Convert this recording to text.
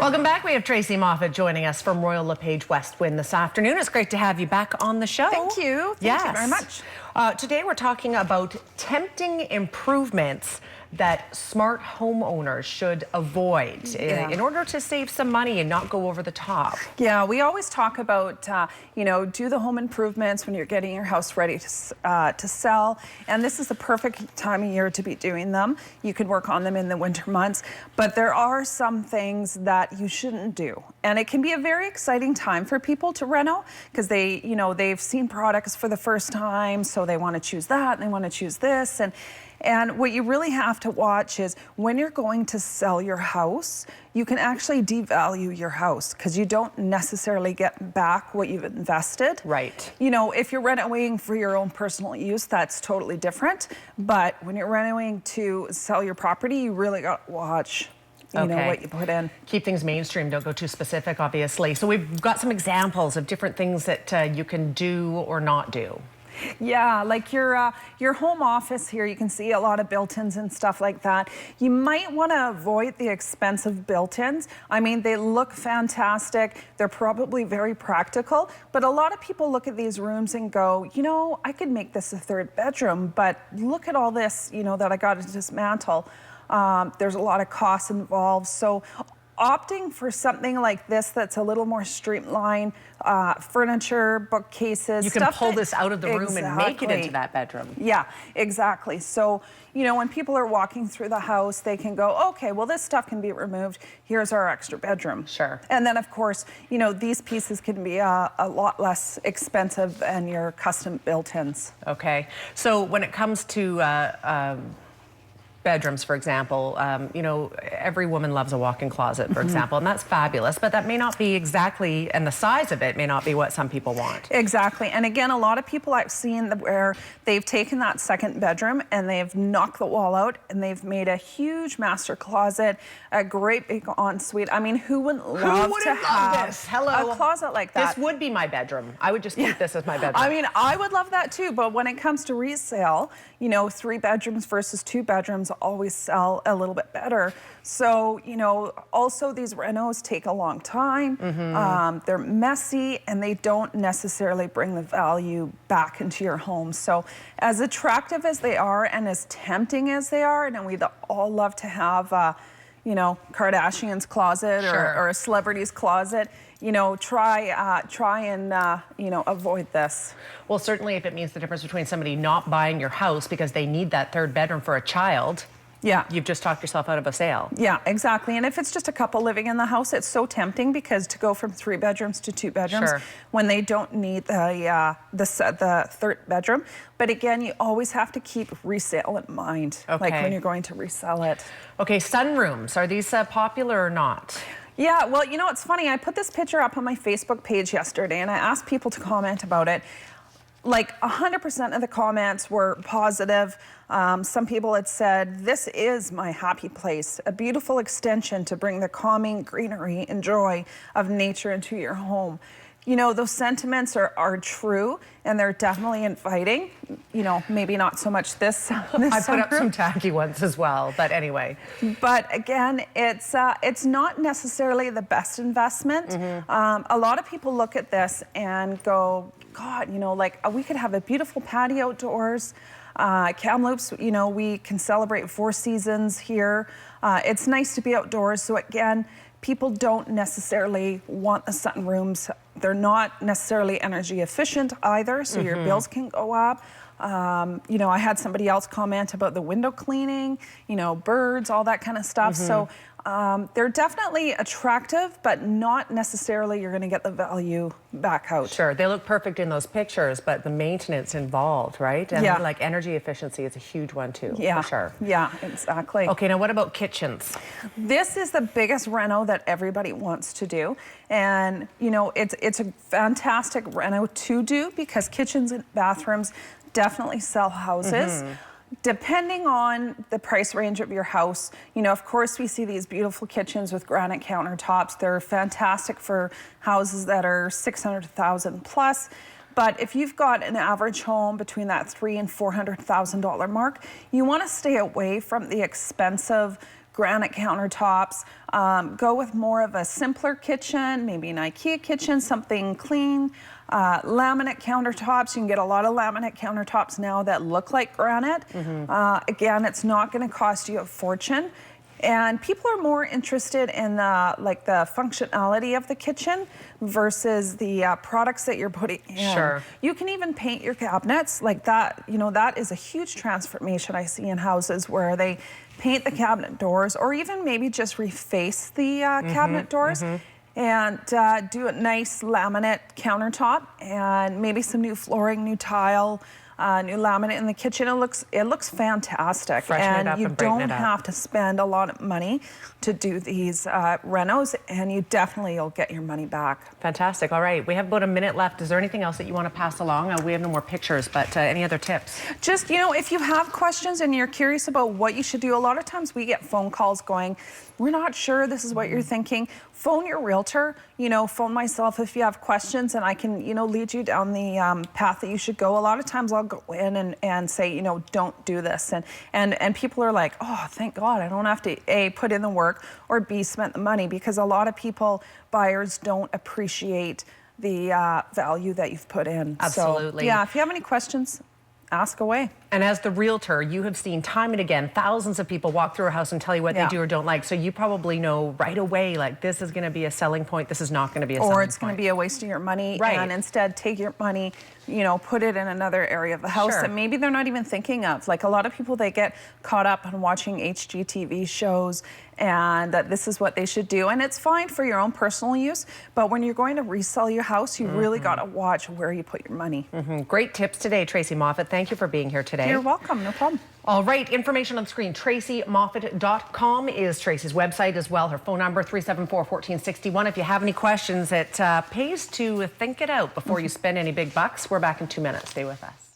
Welcome back. We have Tracy Moffett joining us from Royal LePage Westwind this afternoon. It's great to have you back on the show. Thank you. Thank you very much. Today we're talking about tempting improvements that smart homeowners should avoid in order to save some money and not go over the top. Yeah, we always talk about, you know, do the home improvements when you're getting your house ready to sell. And this is the perfect time of year to be doing them. You can work on them in the winter months, but there are some things that you shouldn't do. And it can be a very exciting time for people to reno because they, you know, they've seen products for the first time, so they want to choose that and they want to choose this. And what you really have to watch is when you're going to sell your house, you can actually devalue your house because you don't necessarily get back what you've invested. Right. You know, if you're renovating for your own personal use, that's totally different. But when you're renovating to sell your property, you really got to watch you know, what you put in. Keep things mainstream, don't go too specific, obviously. So we've got some examples of different things that you can do or not do. Yeah, like your home office here, you can see a lot of built-ins and stuff like that. You might want to avoid the expensive built-ins. I mean, they look fantastic. They're probably very practical, but a lot of people look at these rooms and go, you know, I could make this a third bedroom, but look at all this, you know, that I got to dismantle. There's a lot of costs involved. So opting for something like this that's a little more streamlined, furniture, bookcases. You can pull this out of the room and make it into that bedroom. Yeah, exactly. So, you know, when people are walking through the house, they can go, okay, well, this stuff can be removed. Here's our extra bedroom. Sure. And then, of course, you know, these pieces can be a lot less expensive than your custom built-ins. Okay. So when it comes to bedrooms, for example, you know, every woman loves a walk-in closet, for example, and that's fabulous, but that may not be exactly, and the size of it may not be what some people want. Exactly. And again, a lot of people I've seen where they've taken that second bedroom and they've knocked the wall out and they've made a huge master closet, a great big ensuite. I mean, who wouldn't love to have a closet like that? This would be my bedroom. I would just keep this as my bedroom. I mean, I would love that too, but when it comes to resale, you know, 3 bedrooms versus 2 bedrooms always sell a little bit better. So, you know, also these renos take a long time. They're messy and they don't necessarily bring the value back into your home. So as attractive as they are and as tempting as they are, and we'd all love to have, you know, Kardashian's closet or a celebrity's closet, you know, try and, you know, avoid this. Well, certainly if it means the difference between somebody not buying your house because they need that third bedroom for a child, you've just talked yourself out of a sale. Yeah, exactly. And if it's just a couple living in the house, it's so tempting because to go from 3 bedrooms to 2 bedrooms when they don't need the third bedroom. But again, you always have to keep resale in mind, like when you're going to resell it. Okay, sunrooms, are these popular or not? Yeah, well, you know, it's funny. I put this picture up on my Facebook page yesterday and I asked people to comment about it. Like 100% of the comments were positive. Some people had said, this is my happy place, a beautiful extension to bring the calming greenery and joy of nature into your home. You know, those sentiments are true and they're definitely inviting. You know, maybe not so much this I put up some tacky ones as well, but anyway. But again, it's not necessarily the best investment. A lot of people look at this and go, God, you know, like we could have a beautiful patio outdoors. Kamloops, you know, we can celebrate 4 seasons here. It's nice to be outdoors. So again, people don't necessarily want the sunrooms. They're not necessarily energy efficient either, so your bills can go up. You know, I had somebody else comment about the window cleaning, you know, birds, all that kind of stuff. So they're definitely attractive, but not necessarily you're going to get the value back out. Sure, they look perfect in those pictures, but the maintenance involved, right? And like energy efficiency is a huge one too, for sure. Yeah, exactly. Okay, now what about kitchens? This is the biggest reno that everybody wants to do. And, you know, it's a fantastic reno to do because kitchens and bathrooms definitely sell houses. Depending on the price range of your house, you know, of course, we see these beautiful kitchens with granite countertops. They're fantastic for houses that are $600,000 plus. But if you've got an average home between that $300,000 and $400,000 mark, you want to stay away from the expensive granite countertops. Go with more of a simpler kitchen, maybe an IKEA kitchen, something clean. Laminate countertops, you can get a lot of laminate countertops now that look like granite. Again, it's not going to cost you a fortune. And people are more interested in the functionality of the kitchen versus the products that you're putting in. Sure. You can even paint your cabinets like that. You know, that is a huge transformation I see in houses where they paint the cabinet doors, or even maybe just reface the cabinet doors. And do a nice laminate countertop and maybe some new flooring, new tile, new laminate in the kitchen. It looks fantastic. Freshen it up you and brighten don't it up. have to spend a lot of money to do these renos, and you definitely will get your money back. Fantastic. All right, we have about a minute left. Is there anything else that you want to pass along? We have no more pictures, but any other tips? Just, you know, if you have questions and you're curious about what you should do, a lot of times we get phone calls going, we're not sure this is what you're thinking. Phone your realtor, you know, phone myself if you have questions, and I can, you know, lead you down the path that you should go. A lot of times I'll go in and say, you know, don't do this. And people are like, oh, thank God, I don't have to A, put in the work, or B, spend the money, because a lot of buyers don't appreciate the value that you've put in. Absolutely. So, yeah, if you have any questions, ask away. And as the realtor, you have seen time and again thousands of people walk through a house and tell you what they do or don't like. So you probably know right away, like, this is going to be a selling point, this is not going to be a selling point. Or it's going to be a waste of your money. Right. And instead take your money, you know, put it in another area of the house that maybe they're not even thinking of. Like, a lot of people, they get caught up on watching HGTV shows and that this is what they should do. And it's fine for your own personal use, but when you're going to resell your house, you really got to watch where you put your money. Great tips today, Tracy Moffett. Thank you for being here today. You're welcome, no problem. All right, information on the screen. TracyMoffett.com is Tracy's website as well. Her phone number, 374-1461. If you have any questions, it pays to think it out before you spend any big bucks. We're back in 2 minutes. Stay with us.